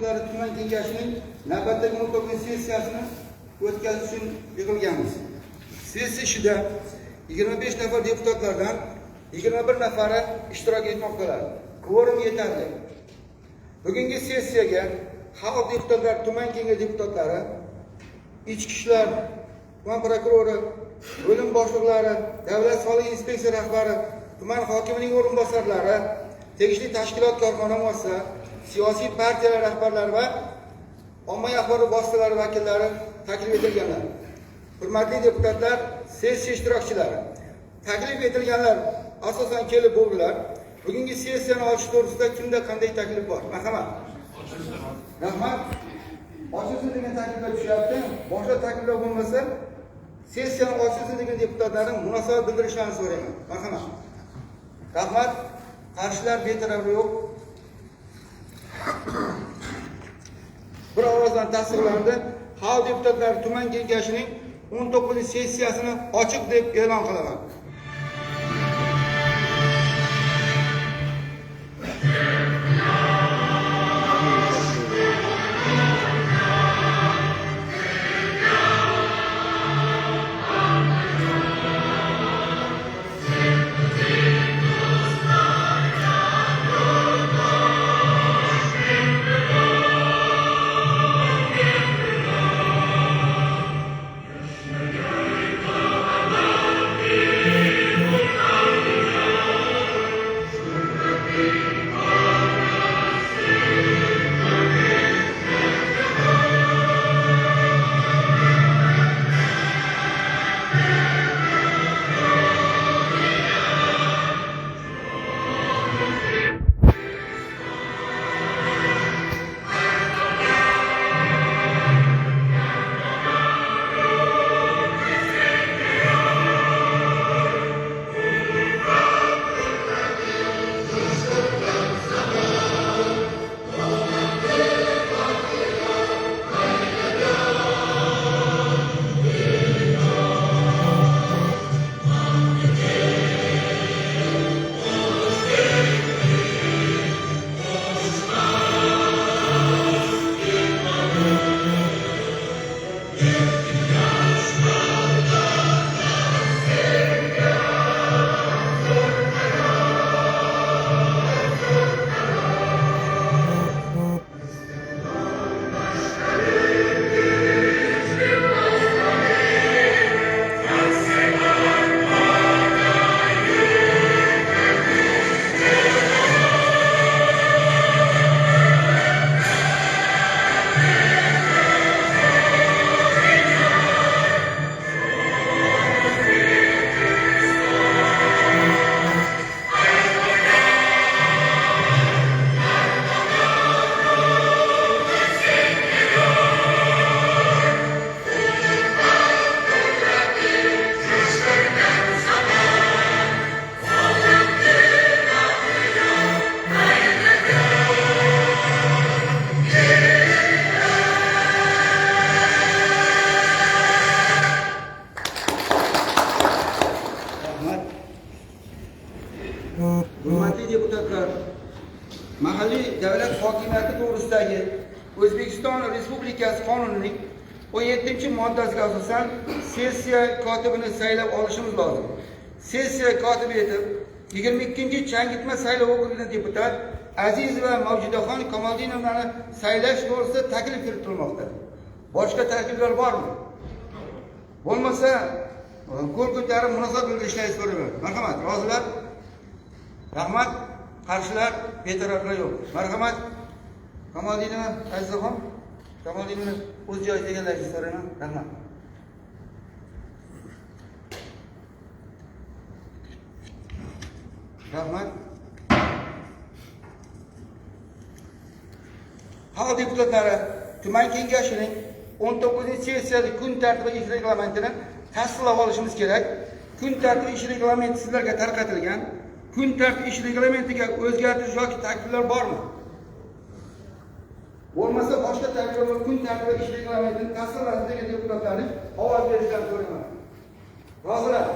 hududlari tuman kengashining navbatdagi muntazam sessiyasini o'tkazish uchun yig'ilganmiz. Sessiya ishida 25 nafar deputatlardan 21 nafari ishtirok etmoqdalar. Kvorum yetarli. Bugungi sessiyaga xalq deputatlari, tuman kengashi deputatlari, ichki ishlar, tuman prokurori, bo'lim boshliqlari, davlat soliq inspeksiya rahbari, tuman hokimining o'rinbosarlari, tegishli tashkilot, korxona muassasa, siyosiy partiyalar rahbarlari va ommaviy axborot vositalari vakillari taklif etilganlar. Hurmatli deputatlar, sessiya ishtirokchilari, taklif etilganlar asosan kelib bo'ldilar. Bugungi sessiyani ochish to'g'risida kimda qanday taklif bor? Marhamat. Rahmat. Ochilsin degan takliflar tushyapti. Boshqa takliflar bo'lmasa, sessiyani ochilsin degan deputatlarning munosabat bildirishlarini so'rayman. Marhamat. Rahmat. Qarshilar betaraf yo'q. Bir ovozdan tasdiqlandi. Xalq deputatlari tuman kengashining 19-sessiyasini ochiq deb e'lon qilaman. Hurmatli deputatlar, mahalliy davlat hokimiyati to'g'risidagi O'zbekiston Respublikasi qonunining 17-moddasiga asosan sessiya kotibini saylab olishimiz lozim. Sessiya kotibi etib 22-changitma saylov okrugining deputat Azizova Mavjudaxon Kamoldinovani saylash to'g'risida taklif kiritilmoqda. Boshqa takliflar bormi? Bo'lmasa, ko'rkunlari munosabat bildirishlaringizni so'rayman. Marhamat, rozilar? Rahmat. Qarshilar, betaraflar yo'q. Marhamat. Kamoldinova Azizaxon, Kamoldinovani o'z joyiga egallarishingizni so'rayman. Rahmat. Rahmat. Xalq deputatlari tuman kengashining 19-sessiyada kun tartibi ish reglamentini tasdiqlab olishimiz kerak. Kun tartibi ish reglamenti sizlarga tarqatilgan. Kun tartibi ish reglamentiga o'zgartirish yoki takliflar bormi? Bo'lmasa boshqa takliflar kun tartibi ish reglamentini tasdiqlash degan deputatlarning ovoz berishlarini so'rayman. Rozilar?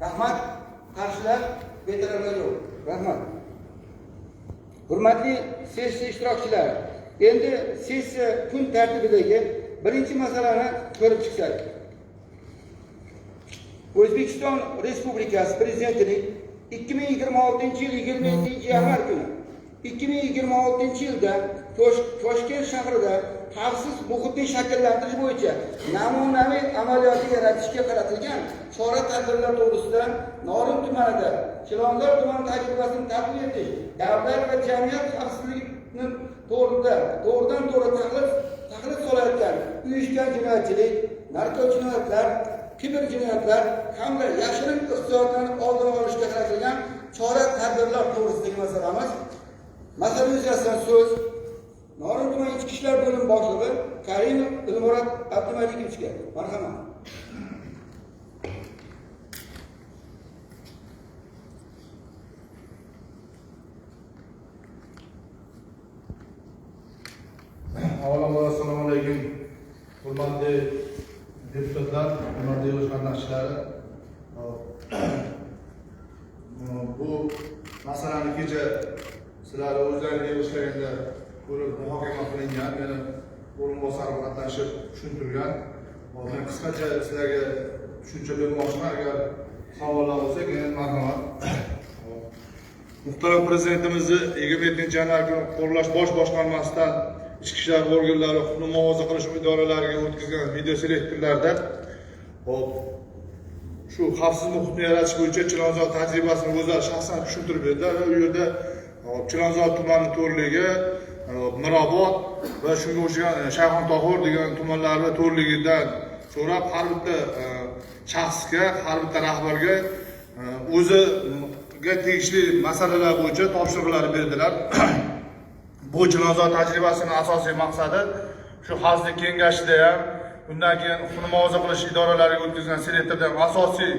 Rahmat. Qarshilar, betaraflar yo'q. Rahmat. Hurmatli sessiya ishtirokchilari, Endi sessiya kun tartibidagi birinchi masalani ko'rib chiqsak. O'zbekiston Respublikasi Prezidentining 2026-yil 27-yanvar kuni 2026-yilda Toshkent shahrida xavfsiz muhitni shakllantirish bo'yicha namunaviy amaliyotni yaratishga qaratilgan chora-tadbirlar to'g'risida Norin tumanida Chilonzor tumani tajribasini taqdim etish, davlat va jamiyat xavfsizligini to'g'ridan-to'g'ri tahlil solayotgan uyushgan jinoyatchilik, narko-jinoyatlar, kiberjinoyatlar hamda yashirin iqtisodiyotni oldini olishga qaratilgan chora-tadbirlar to'g'risidagi masalamiz. Masala yuzasidan so'z Norin tumani Ichki ishlar bo'limi boshlig'i Karimov Ilmurod Abdumalikovga. Marhamat. Avvalambor assalomu alaykum. Hurmatli deputatlar, hurmatli yosh qatnashchilar. Bu masalani kecha sizlar o'zlaringiz yig'ilishlarida ko'rib muhokama qilingan, meni o'rinbosarim qatnashib tushuntirgan. Men qisqacha sizlarga tushuncha bermoqchiman. Agar savollar bo'lsa, keyin marhamat. Muhtaram Prezidentimizni 27-yanvar kuni qo'llash bosh boshqarmasidan ichki ishlar organlari huquqni muhofaza qilish idoralariga o'tkazgan video selektorlarda shu xavfsiz muhitni yaratish bo'yicha Chilonzor tajribasini o'zlari shaxsan tushuntirib berdilar va u yerda Chilonzor tumani to'rligi, Mirobod va shunga o'xshagan Shayxontohur degan tumanlarni to'rligidan so'rab har bitta shaxsga, har bitta rahbarga o'ziga tegishli masalalar bo'yicha topshiriqlar berdilar. Bu Chilonzor tajribasining asosiy maqsadi shu xavfsizlik kengashida ham, undan keyin huquqni muhofaza qilish idoralariga o'tkazgan selektorda ham asosiy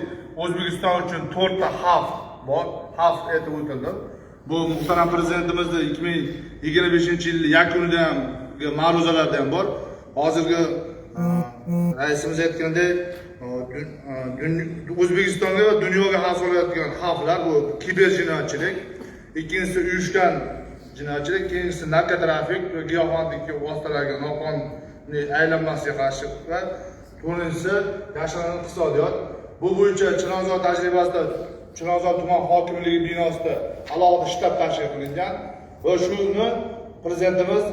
O'zbekiston uchun 4 ta xavf bor, xavf aytib o'tildi. Bu muhtaram Prezidentimizning 2025-yil yakunida ham ma'ruzalarda ham bor. Hozirgi raisimiz aytgandek, O'zbekistonga va dunyoga xavf solayotgan xavflar bu kiberjinoyatchilik, ikkinchisi uyushgan jinoyatchilik, keyingisi narkotrafik va giyohvandlik vositalariga noqonuniy aylanmasiga qarshi va to'rtinchisi yashirin iqtisodiyot. Bu bo'yicha Chilonzor tajribasida Chilonzor tuman hokimligi binosida alohida shtab tashkil qilingan va shuni Prezidentimiz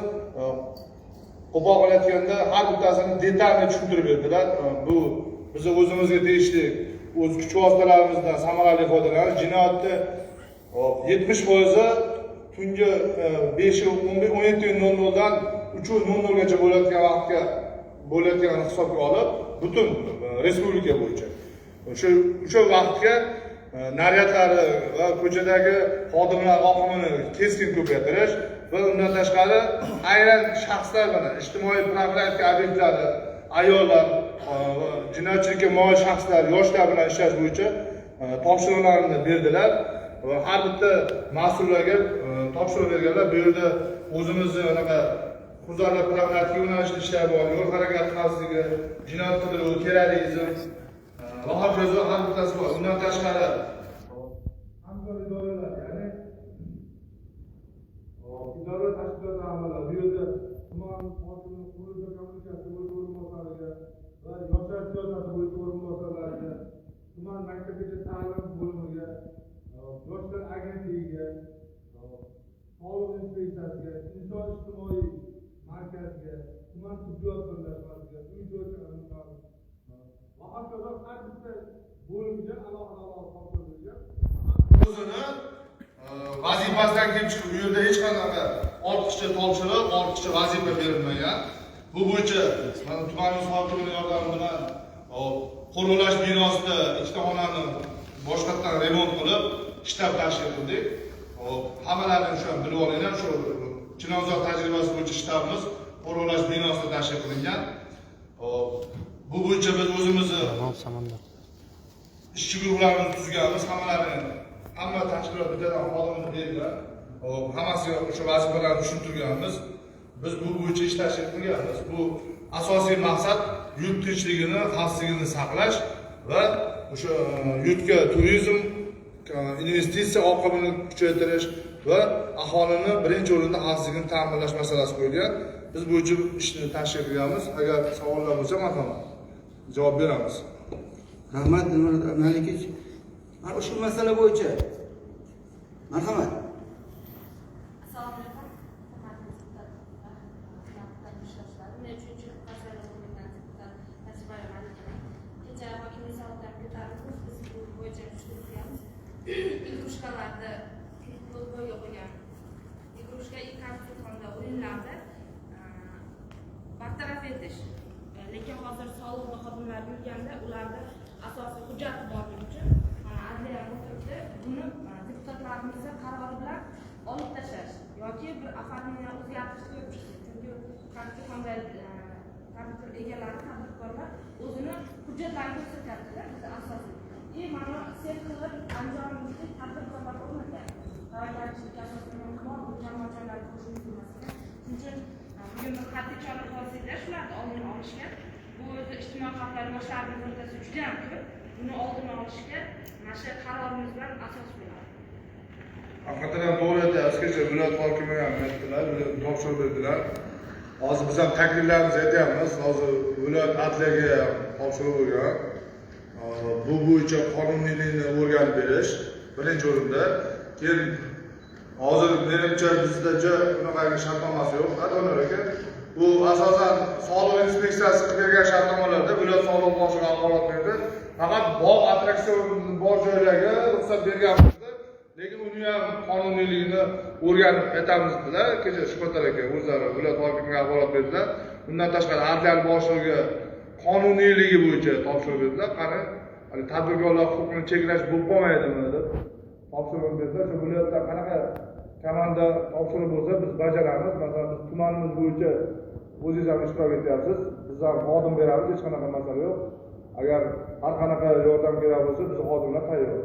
qo'pol qilayotganda har bittasini detalni tushuntirib berdilar. Bu biz o'zimizga tegishli o'z kuch vositalarimizdan samarali foydalanish, jinoyatni 70% tungi 5:17:00 dan 3:00 gacha bo'layotgan vaqtga bo'layotganini hisobga olib, butun respublika bo'yicha o'sha vaqtga naryadlari va ko'chadagi xodimlar oqimini keskin ko'paytirish va undan tashqari aynan shaxslar bilan ijtimoiy profilaktika obyektlari, ayollar, jinoyatchilikka moyil shaxslar, yoshlar bilan ishlash bo'yicha topshiriqlarni berdilar va har bitta mas'ullarga topshiriq berganlar. Bu yerda o'zimizni anaqa huzurli profilaktika yo'nalishida ishlar bor, yo'l harakati xavfsizligi, jinoyat qidiruvi, terrorizm va hokazo har bittasi bor. Undan tashqari hamkor idoralar, ya'ni idora tashkilot a'zolari, bu yerda tuman hokimi, qurilish kommunikatsiya bo'yicha o'rinbosariga va yoshlar siyosati bo'yicha o'rinbosarlariga, tuman maktabgacha ta'lim bo'limiga, yoshlar agentligiga, soliq inspeksiyasiga, inson ijtimoiy markaziga, tuman tibbiyot birlashmasiga, uy-joy va hokazo har bitta bo'limga alohida topshirilgan. O'zini vazifasidan kelib chiqib, bu yerda hech qanaqa ortiqcha topshiriq, ortiqcha vazifa berilmagan. Bu bo'yicha mana tumanimiz hokimining yordami bilan qo'riqlash binosida ikkita xonani boshqatdan remont qilib, shtab tashkil qildik. Hammalarini shu bilib olinglar, shu Chilonzor tajribasi bo'yicha shtabimiz qo'riqlash binosida tashkil qilingan. Bu bo'yicha biz o'zimizni ishchi guruhlarimizni tuzganmiz, hamma tashkilot bittadan xodimni bergan, hammasiga o'sha vazifalarni tushuntirganmiz. Biz bu bo'yicha ish tashkil qilganmiz. Bu asosiy maqsad yurt tinchligini, xavfsizligini saqlash va o'sha yurtga turizm, investitsiya oqimini kuchaytirish va aholini birinchi o'rinda xavfsizlikni ta'minlash masalasi qo'yilgan. Biz bo'yicha ishni tashkil qilamiz. Agar savollar bo'lsa, marhamat javob beramiz. Rahmat Dilmurod Malikich. Mana shu masala bo'yicha. Marhamat. Assalomu alaykum. Men 3-fasl o'qigan deputat Nasibay Malikova. Kecha hokimlik soatlari ko'tarilib, biz bu bo'yicha ishlayapmiz. Igrushkalarda futbolga qo'ygan. Igrushka konda o'yinlarda bartaraf etish. Lekin hozir soliq xodimlari yurganda ularda asosiy hujjat borligi uchun adliya o'tiribdi. Buni deputatlarimizning qarori bilan olib tashlash yoki bir afatni o'zgartirishga o'tishdi. Chunki qanday kompyuter egalari, tadbirkorlar o'zini hujjatlarini ko'rsatyapti-da, biz asosiy. Mana sen qilib anjomimizda tadbirkorlar o'rnatgan. Tayyorgarchilik asosida bor bu jamoatchilarga qo'shilib turmasdan. Shuning uchun bugun bir qat'iy chora ko'rsak, shularni oldini olishga, bu o'zi ijtimoiy xavflar yoshlarning o'rtasida juda ham ko'p. Buni oldini olishga mana shu qarorimiz bilan asos bo'ladi. Haqiqatan to'g'ri aytyapsiz. Kecha viloyat hokimiga ham aytdilar, topshiriq berdilar. Hozir biz ham takliflarimizni aytyapmiz. Hozir viloyat adliyaga ham topshiriq bo'lgan. Bu bo'yicha qonuniylikni o'rganib berish birinchi o'rinda. Keyin hozir menimcha bizda bunaqangi shartnomasi yo'q. Adonor aka, bu asosan soliq inspeksiyasi qilib bergan shartnomalarda viloyat soliq boshlig'i axborot berdi. Faqat bog' attraksion bor joylarga ruxsat berganmizda, lekin uni ham qonuniyligini o'rganib aytamiz dedilar. Kecha Shuhrat aka o'zlari viloyat hokimiga axborot berdilar. Bundan tashqari adliya boshlig'iga qonuniyligi bo'yicha topshiriq berdilar. Qani, tadbirkorlar huquqini cheklash bo'lib qolmaydimi deb topshiriq berdilar. Shu viloyatda qanaqa komanda topshiriq bo'lsa biz bajaramiz. Masalan, biz tumanimiz bo'yicha o'zingiz ham ishtirok etyapsiz. Biz ham xodim beramiz, hech qanaqa masala yo'q. Agar har qanaqa yordam kerak bo'lsa, biz xodimlar tayyor.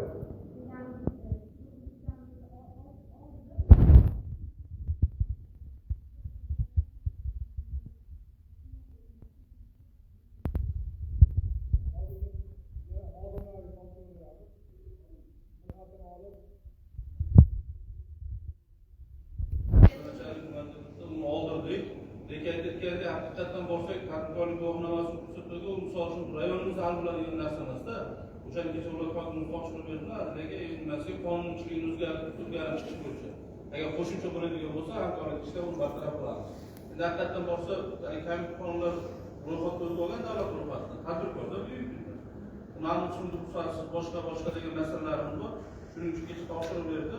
Lekin haqiqatdan borsak, tadbirkorlik guvohnomasini ko'rsatmaga, misol uchun rayonimiz hal bo'ladigan narsamizda, o'shani kecha viloyat hokimi topshiriq berdilar, lekin endi qonunchilikni o'zgartirish bo'yicha. Agar qo'shimcha bo'ladigan bo'lsa, hamkorlik ishda uni bartaraf qilamiz. Endi haqiqatdan borsa, qonunlar ro'yxatga o'tib olgan davlat ro'yxatida, tadbirkorda buyuk. Ma'lum uchun boshqa degan masalalarimiz bor. Shuning uchun kecha topshiriq berdi.